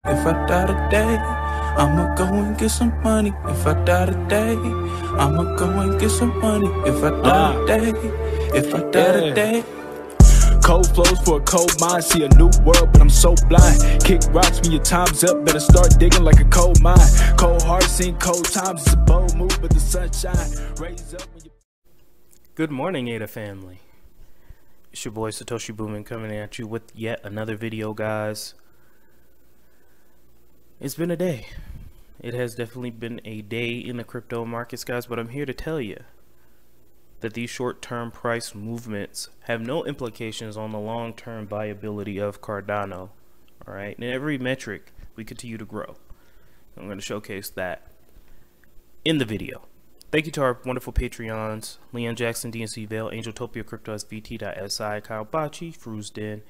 If I die today, I'ma go and get some money. If I die today, I'ma go and get some money. If I die today, if I die today. Cold flows for a cold mind, see a new world, but I'm so blind. Kick rocks when your time's up, better start digging like a coal mine. Cold hearts seen cold times, it's a bold move, but the sunshine raise up when you... Good morning, Ada family. It's your boy Satoshi Boomin coming at you with yet another video, guys. It's been a day. It has definitely been a day in the crypto markets, guys, but I'm here to tell you that these short-term price movements have no implications on the long-term viability of Cardano. All right, in every metric we continue to grow. I'm going to showcase that in the video. Thank you to our wonderful Patreons: Leon Jackson, DNC Vale, Angeltopia Crypto SVT.SI, Kyle Bachi, Fruz Den,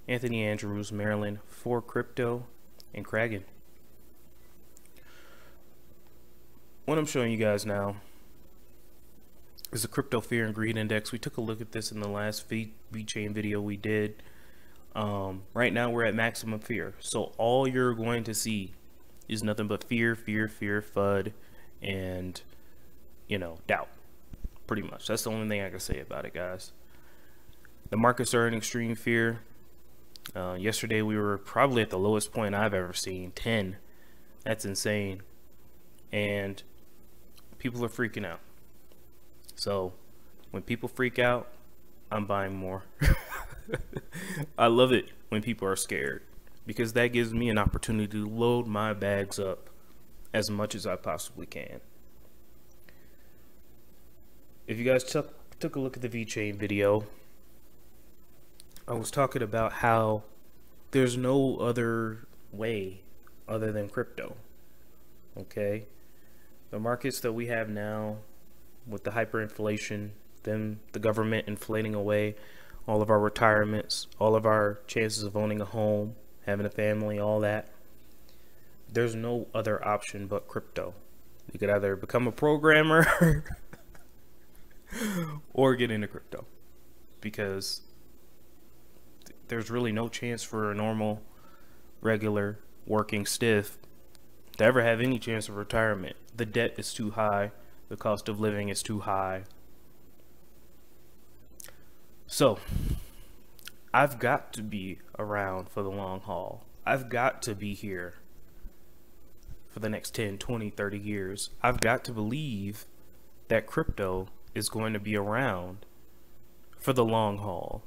Anthony Andrews, Maryland, For Crypto, and Kragan. What I'm showing you guys now is the Crypto Fear and Greed Index. We took a look at this in the last Vechain video we did. Right now we're at maximum fear, so all you're going to see is nothing but fear, FUD, and doubt. Pretty much that's the only thing I can say about it, guys. The markets are in extreme fear. Yesterday we were probably at the lowest point I've ever seen, 10. That's insane, and people are freaking out. So when people freak out, I'm buying more. I love it when people are scared, because that gives me an opportunity to load my bags up as much as I possibly can. If you guys took a look at the Vechain video, I was talking about how there's no other way other than crypto. Okay, the markets that we have now, with the hyperinflation, then the government inflating away all of our retirements, all of our chances of owning a home, having a family, all that, there's no other option but crypto. You could either become a programmer or get into crypto, because there's really no chance for a normal, regular, working stiff to ever have any chance of retirement. The debt is too high. The cost of living is too high. So I've got to be around for the long haul. I've got to be here for the next 10, 20, 30 years. I've got to believe that crypto is going to be around for the long haul,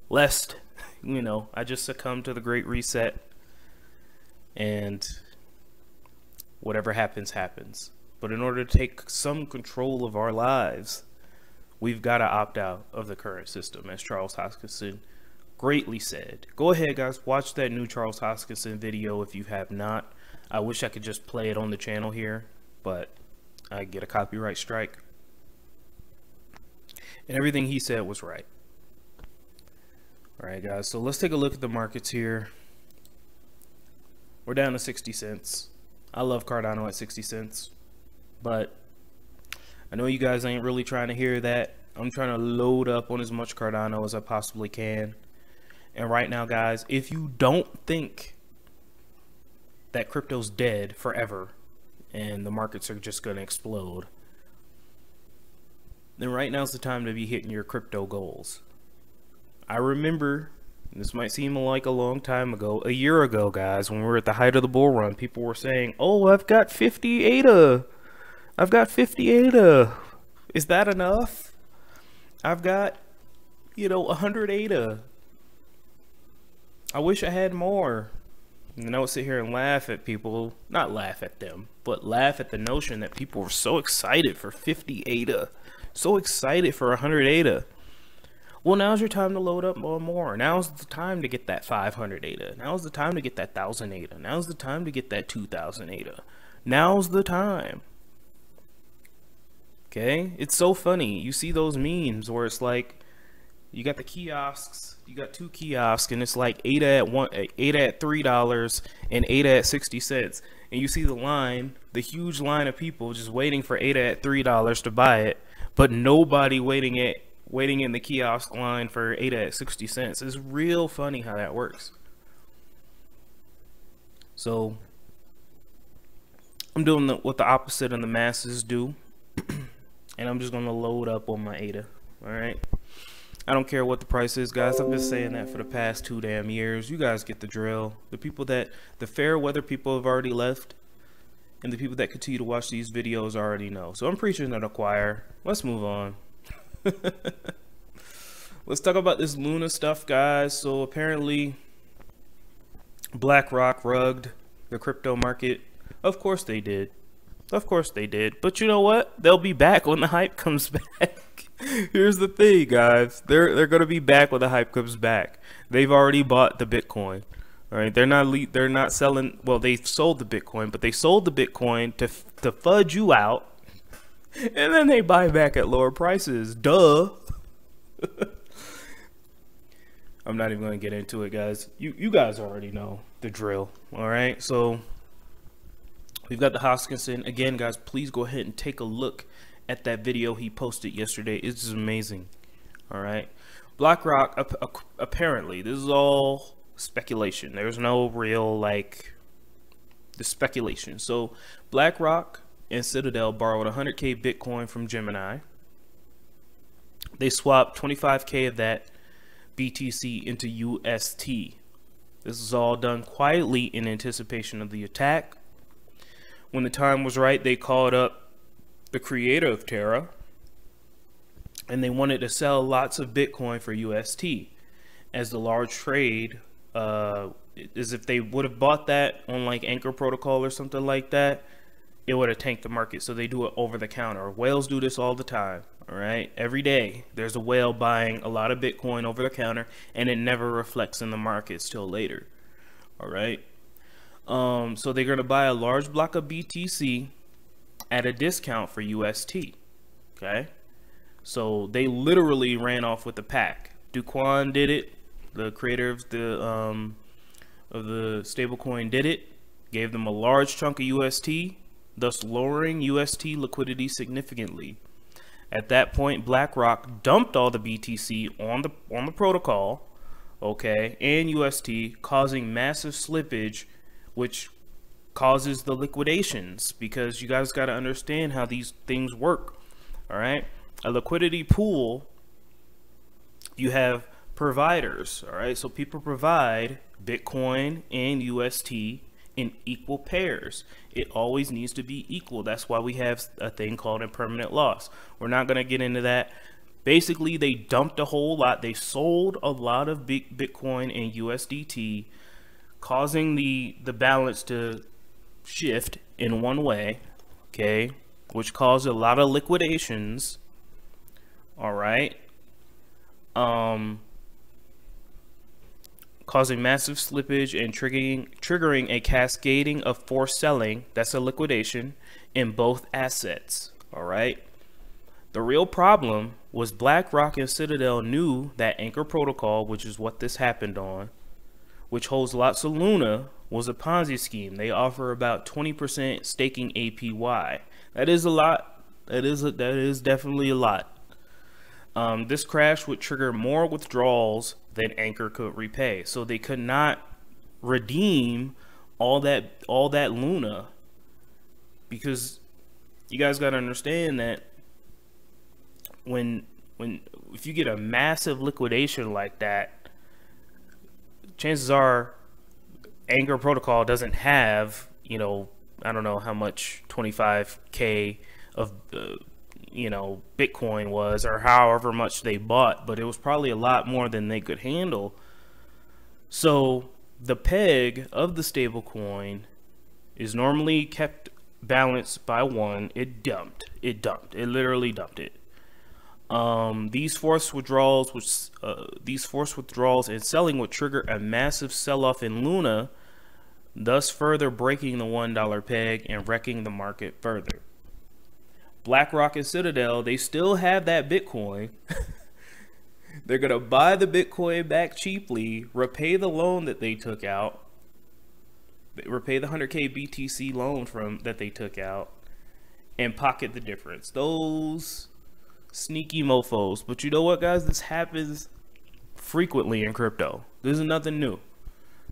lest I just succumb to the Great Reset and whatever happens happens. But in order to take some control of our lives, we've got to opt out of the current system, as Charles Hoskinson greatly said. Go ahead, guys, watch that new Charles Hoskinson video if you have not. I wish I could just play it on the channel here, but I get a copyright strike. And everything he said was right. All right, guys, so let's take a look at the markets here. We're down to 60 cents. I love Cardano at 60 cents. But I know you guys ain't really trying to hear that. I'm trying to load up on as much Cardano as I possibly can. And right now, guys, if you don't think that crypto's dead forever and the markets are just going to explode, then right now's the time to be hitting your crypto goals. I remember, this might seem like a long time ago, a year ago, guys, when we were at the height of the bull run, people were saying, oh, I've got 50 ADA. I've got 50 ADA. Is that enough? I've got, 100 ADA. I wish I had more. And I would sit here and laugh at people, not laugh at them, but laugh at the notion that people were so excited for 50 ADA, so excited for 100 ADA. Well, now's your time to load up more. Now's the time to get that 500 ADA. Now's the time to get that 1,000 ADA. Now's the time to get that 2,000 ADA. Now's the time. Okay, it's so funny. You see those memes where it's like, you got the kiosks, you got two kiosks, and it's like ADA at $3 and ADA at 60 cents, and you see the line, the huge line of people just waiting for ADA at $3 to buy it, but nobody waiting in the kiosk line for ADA at 60 cents. It's real funny how that works. So I'm doing what the opposite of the masses do, and I'm just gonna load up on my ADA. All right, I don't care what the price is, guys. I've been saying that for the past 2 damn years. You guys get the drill. The fair weather people have already left, and the people that continue to watch these videos already know. So I'm preaching to the choir. Let's move on. Let's talk about this Luna stuff, guys. So apparently BlackRock rugged the crypto market. Of course they did. Of course they did. But you know what? They'll be back when the hype comes back. Here's the thing, guys. They're going to be back when the hype comes back. They've already bought the Bitcoin. All right, they're not selling. Well, they've sold the Bitcoin, but they sold the Bitcoin to fudge you out, and then they buy back at lower prices. Duh. I'm not even going to get into it, guys. You guys already know the drill. All right, so we've got the Hoskinson again, guys. Please go ahead and take a look at that video he posted yesterday. It's amazing. All right, BlackRock apparently, this is all speculation. There's no real the speculation. So BlackRock and Citadel borrowed 100K Bitcoin from Gemini. They swapped 25K of that BTC into UST. This is all done quietly in anticipation of the attack. When the time was right, they called up the creator of Tera, and they wanted to sell lots of Bitcoin for UST as the large trade. As if they would have bought that on like Anchor Protocol or something like that, it would have tanked the market. So they do it over the counter. Whales do this all the time. All right, every day there's a whale buying a lot of Bitcoin over the counter, and it never reflects in the markets till later. All right, so they're gonna buy a large block of BTC at a discount for UST. Okay, so they literally ran off with the pack. Duquan did it. The creator of the stablecoin did it. Gave them a large chunk of UST, thus lowering UST liquidity significantly. At that point, BlackRock dumped all the BTC on the protocol, okay, and UST, causing massive slippage, which causes the liquidations, because you guys got to understand how these things work. All right, a liquidity pool, you have providers. All right, so people provide Bitcoin and UST in equal pairs. It always needs to be equal. That's why we have a thing called impermanent loss. We're not going to get into that. Basically, they dumped a whole lot. They sold a lot of Bitcoin and USDT, causing the balance to shift in one way, okay, which caused a lot of liquidations. All right, causing massive slippage and triggering a cascading of forced selling. That's a liquidation in both assets. All right, the real problem was BlackRock and Citadel knew that Anchor Protocol, which is what this happened on, which holds lots of Luna, was a Ponzi scheme. They offer about 20% staking APY. That is a lot. That is definitely a lot. This crash would trigger more withdrawals than Anchor could repay, so they could not redeem all that Luna, because you guys got to understand that if you get a massive liquidation like that, chances are Anchor Protocol doesn't have, I don't know how much 25K of Bitcoin was, or however much they bought, but it was probably a lot more than they could handle. So the peg of the stablecoin is normally kept balanced by 1. It literally dumped it. These forced withdrawals and selling would trigger a massive sell-off in Luna, thus further breaking the $1 peg and wrecking the market further. BlackRock and Citadel, they still have that Bitcoin. They're going to buy the Bitcoin back cheaply, repay the loan that they took out, repay the 100K BTC loan that they took out, and pocket the difference. Those sneaky mofos. But you know what, guys? This happens frequently in crypto. This is nothing new.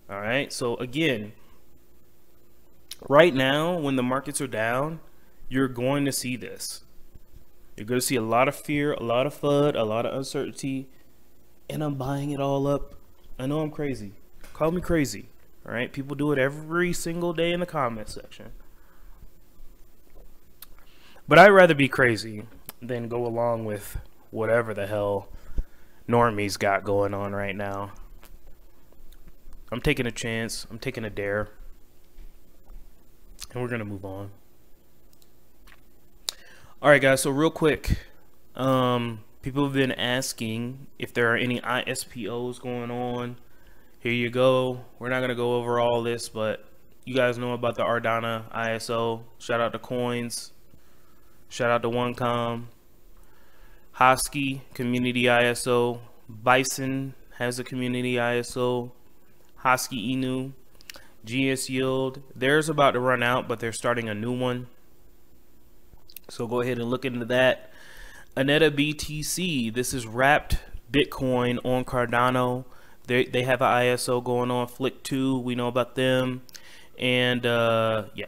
All right. So again, right now, when the markets are down, you're going to see this. You're going to see a lot of fear, a lot of FUD, a lot of uncertainty, and I'm buying it all up. I know I'm crazy. Call me crazy. All right, people do it every single day in the comment section. But I'd rather be crazy than go along with whatever the hell normies got going on right now. I'm taking a chance. I'm taking a dare. And we're going to move on. All right, guys. So real quick, people have been asking if there are any ISPOs going on. Here you go. We're not going to go over all this, but you guys know about the Cardano ISO. Shout out to Coins. Shout out to OneCom. Hosky community ISO. Bison has a community ISO. Hosky Inu. GS Yield. Theirs about to run out, but they're starting a new one. So go ahead and look into that. Aneta BTC. This is wrapped Bitcoin on Cardano. They have an ISO going on. Flick 2. We know about them. And yeah.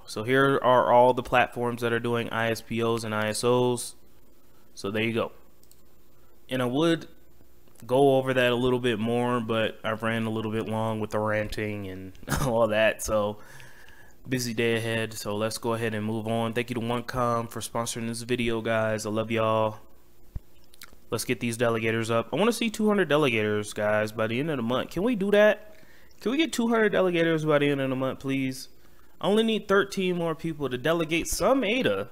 So here are all the platforms that are doing ISPOs and ISOs. So there you go. And I would go over that a little bit more, but I ran a little bit long with the ranting and all that. So busy day ahead. So let's go ahead and move on. Thank you to OneCom for sponsoring this video, guys. I love y'all. Let's get these delegators up. I want to see 200 delegators, guys, by the end of the month. Can we do that? Can we get 200 delegators by the end of the month, please? I only need 13 more people to delegate some ADA.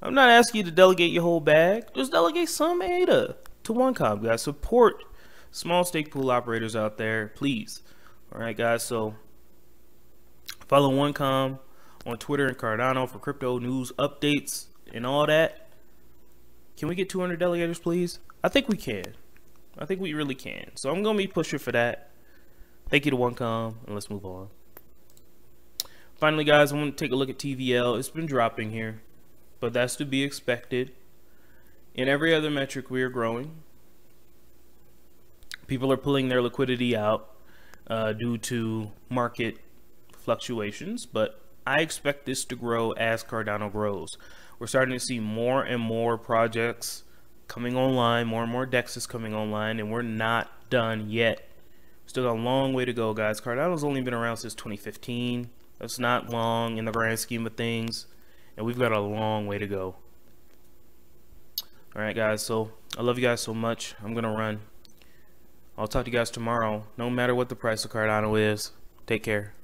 I'm not asking you to delegate your whole bag. Just delegate some ADA to OneCom, guys. Support small stake pool operators out there, please. All right, guys. So follow OneCom on Twitter and Cardano for crypto news updates and all that. Can we get 200 delegators, please? I think we can. I think we really can. So I'm going to be pushing for that. Thank you to OneCom, and let's move on. Finally, guys, I want to take a look at TVL. It's been dropping here, but that's to be expected. In every other metric, we are growing. People are pulling their liquidity out due to market fluctuations, but I expect this to grow as Cardano grows. We're starting to see more and more projects coming online, more and more DEXs coming online, and we're not done yet. Still got a long way to go, guys. Cardano's only been around since 2015. That's not long in the grand scheme of things, and we've got a long way to go. All right, guys, so I love you guys so much. I'm gonna run. I'll talk to you guys tomorrow, no matter what the price of Cardano is. Take care.